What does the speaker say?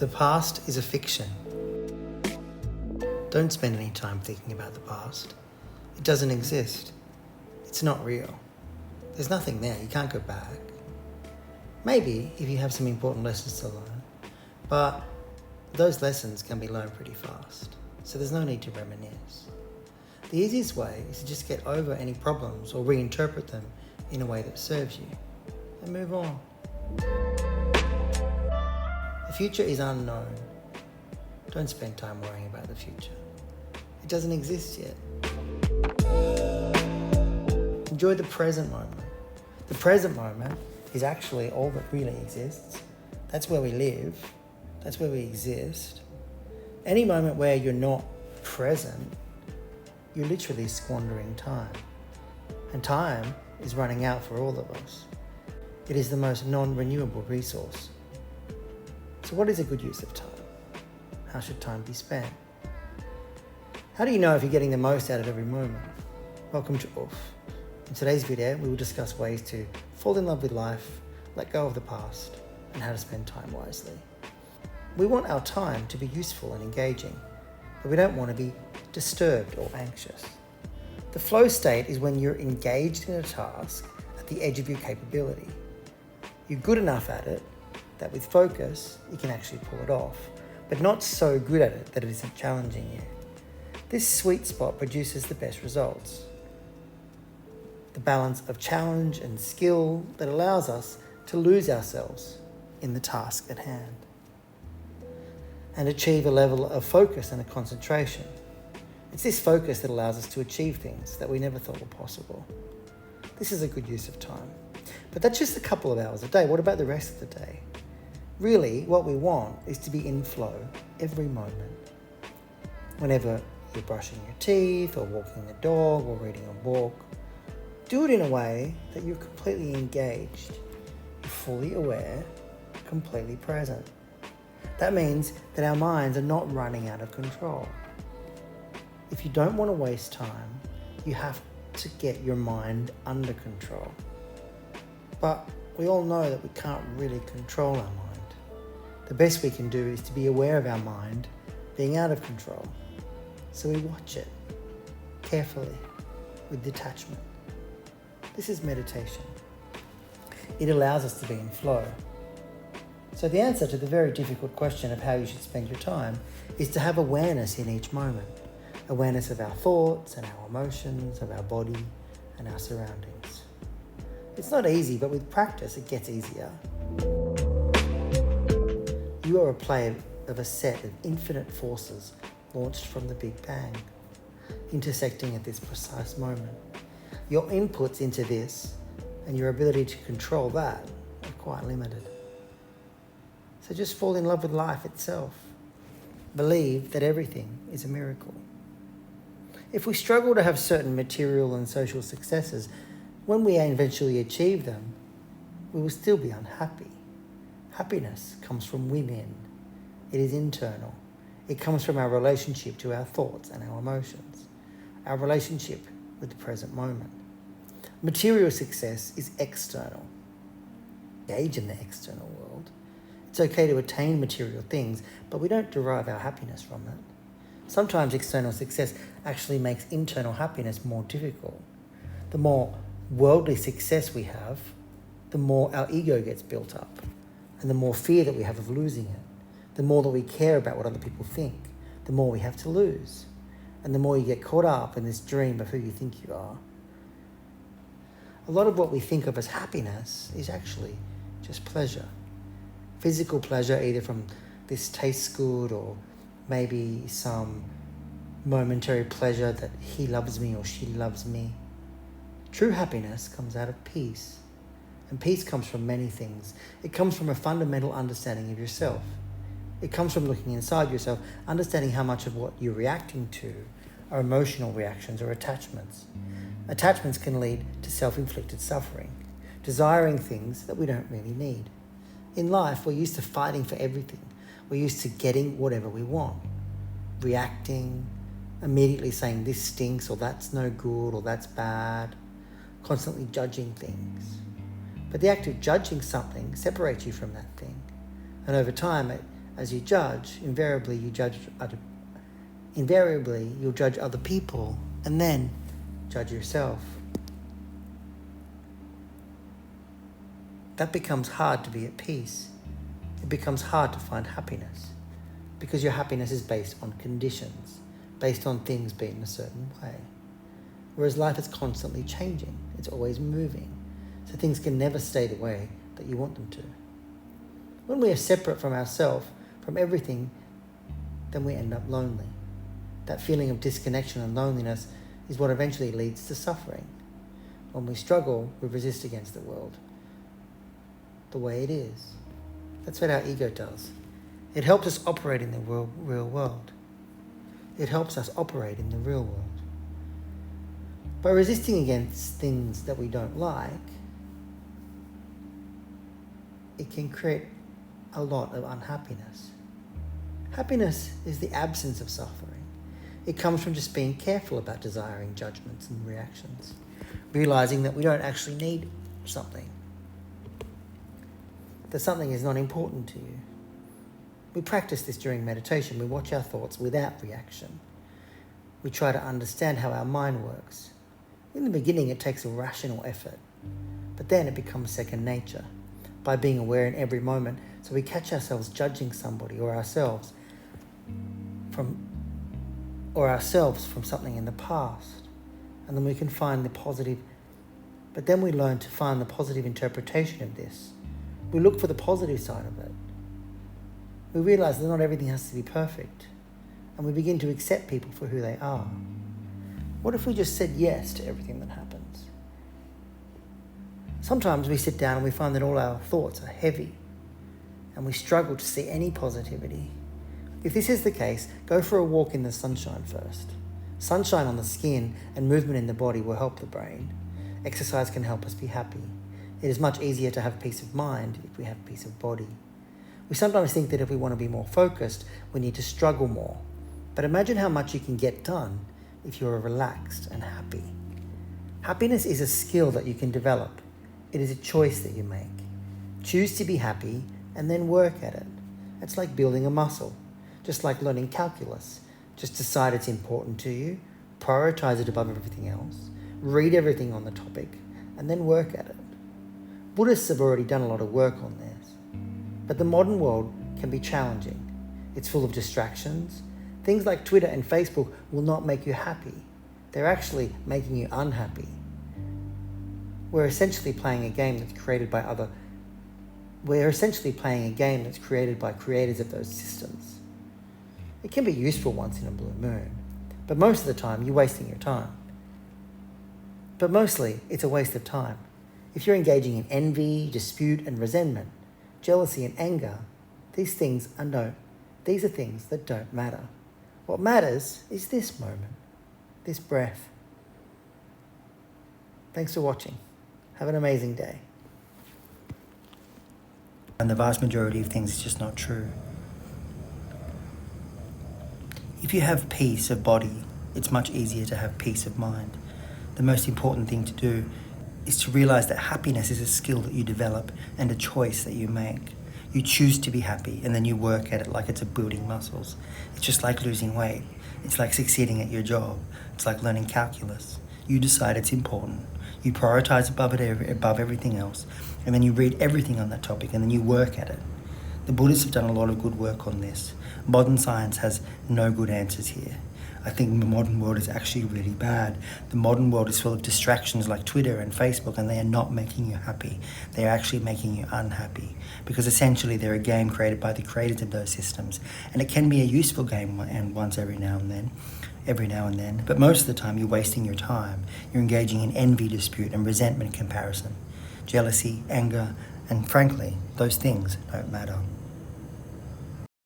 The past is a fiction. Don't spend any time thinking about the past. It doesn't exist. It's not real. There's nothing there. You can't go back. Maybe if you have some important lessons to learn, but those lessons can be learned pretty fast. So there's no need to reminisce. The easiest way is to just get over any problems or reinterpret them in a way that serves you and move on. The future is unknown. Don't spend time worrying about the future. It doesn't exist yet. Enjoy the present moment. The present moment is actually all that really exists. That's where we live. That's where we exist. Any moment where you're not present, you're literally squandering time. And time is running out for all of us. It is the most non-renewable resource. So what is a good use of time? How should time be spent? How do you know if you're getting the most out of every moment? Welcome to Oof. In today's video, we will discuss ways to fall in love with life, let go of the past, and how to spend time wisely. We want our time to be useful and engaging, but we don't want to be disturbed or anxious. The flow state is when you're engaged in a task at the edge of your capability. You're good enough at it that with focus, you can actually pull it off, but not so good at it that it isn't challenging you. This sweet spot produces the best results. The balance of challenge and skill that allows us to lose ourselves in the task at hand and achieve a level of focus and a concentration. It's this focus that allows us to achieve things that we never thought were possible. This is a good use of time. But that's just a couple of hours a day. What about the rest of the day? Really, what we want is to be in flow every moment. Whenever you're brushing your teeth or walking the dog or reading a book, do it in a way that you're completely engaged, you're fully aware, completely present. That means that our minds are not running out of control. If you don't want to waste time, you have to get your mind under control. But we all know that we can't really control our mind. The best we can do is to be aware of our mind being out of control. So we watch it carefully with detachment. This is meditation. It allows us to be in flow. So the answer to the very difficult question of how you should spend your time is to have awareness in each moment. Awareness of our thoughts and our emotions, of our body and our surroundings. It's not easy, but with practice it gets easier. You are a play of a set of infinite forces launched from the Big Bang, intersecting at this precise moment. Your inputs into this and your ability to control that are quite limited. So just fall in love with life itself. Believe that everything is a miracle. If we struggle to have certain material and social successes, when we eventually achieve them, we will still be unhappy. Happiness comes from within. It is internal. It comes from our relationship to our thoughts and our emotions, our relationship with the present moment. Material success is external. Engage in the external world. It's okay to attain material things, but we don't derive our happiness from it. Sometimes external success actually makes internal happiness more difficult. The more worldly success we have, the more our ego gets built up, and the more fear that we have of losing it. The more that we care about what other people think, the more we have to lose, and the more you get caught up in this dream of who you think you are. A lot of what we think of as happiness is actually just pleasure. Physical pleasure, either from this tastes good or maybe some momentary pleasure that he loves me or she loves me. True happiness comes out of peace. And peace comes from many things. It comes from a fundamental understanding of yourself. It comes from looking inside yourself, understanding how much of what you're reacting to are emotional reactions or attachments. Attachments can lead to self-inflicted suffering, desiring things that we don't really need. In life, we're used to fighting for everything. We're used to getting whatever we want, reacting, immediately saying this stinks or that's no good or that's bad, constantly judging things. But the act of judging something separates you from that thing. And over time, it As you judge, invariably you'll judge other people and then judge yourself. That becomes hard to be at peace. It becomes hard to find happiness because your happiness is based on conditions, based on things being a certain way. Whereas life is constantly changing. It's always moving. So things can never stay the way that you want them to. When we are separate from ourselves, from everything, then we end up lonely. That feeling of disconnection and loneliness is what eventually leads to suffering. When we struggle, we resist against the world the way it is. That's what our ego does. It helps us operate in the real world. It helps us operate in the real world. By resisting against things that we don't like, it can create a lot of unhappiness. Happiness is the absence of suffering. It comes from just being careful about desiring judgments and reactions, realizing that we don't actually need something, that something is not important to you. We practice this during meditation. We watch our thoughts without reaction. We try to understand how our mind works. In the beginning, it takes a rational effort, but then it becomes second nature by being aware in every moment. So we catch ourselves judging somebody or ourselves from something in the past, and then we can find the positive. But then we learn to find the positive interpretation of this. We look for the positive side of it. We realize that not everything has to be perfect, and we begin to accept people for who they are. What if we just said yes to everything that happens? Sometimes we sit down and we find that all our thoughts are heavy, and we struggle to see any positivity. If this is the case, go for a walk in the sunshine first. Sunshine on the skin and movement in the body will help the brain. Exercise can help us be happy. It is much easier to have peace of mind if we have peace of body. We sometimes think that if we want to be more focused, we need to struggle more. But imagine how much you can get done if you're relaxed and happy. Happiness is a skill that you can develop. It is a choice that you make. Choose to be happy and then work at it. It's like building a muscle, just like learning calculus. Just decide it's important to you, prioritize it above everything else, read everything on the topic, and then work at it. Buddhists have already done a lot of work on this, but the modern world can be challenging. It's full of distractions. Things like Twitter and Facebook will not make you happy. They're actually making you unhappy. We're essentially playing a game that's created by creators of those systems. It can be useful once in a blue moon, but most of the time you're wasting your time. But mostly it's a waste of time. If you're engaging in envy, dispute and resentment, jealousy and anger, these are things that don't matter. What matters is this moment, this breath. Thanks for watching. Have an amazing day. And the vast majority of things is just not true. If you have peace of body, it's much easier to have peace of mind. The most important thing to do is to realize that happiness is a skill that you develop and a choice that you make. You choose to be happy and then you work at it like it's building muscles. It's just like losing weight. It's like succeeding at your job. It's like learning calculus. You decide it's important. You prioritize above everything else, and then you read everything on that topic and then you work at it. The Buddhists have done a lot of good work on this. Modern science has no good answers here. I think the modern world is actually really bad. The modern world is full of distractions like Twitter and Facebook, and they are not making you happy. They are actually making you unhappy, because essentially they're a game created by the creators of those systems, and it can be a useful game once every now and then. But most of the time you're wasting your time. You're engaging in envy, dispute and resentment comparison, jealousy, anger, and frankly, those things don't matter.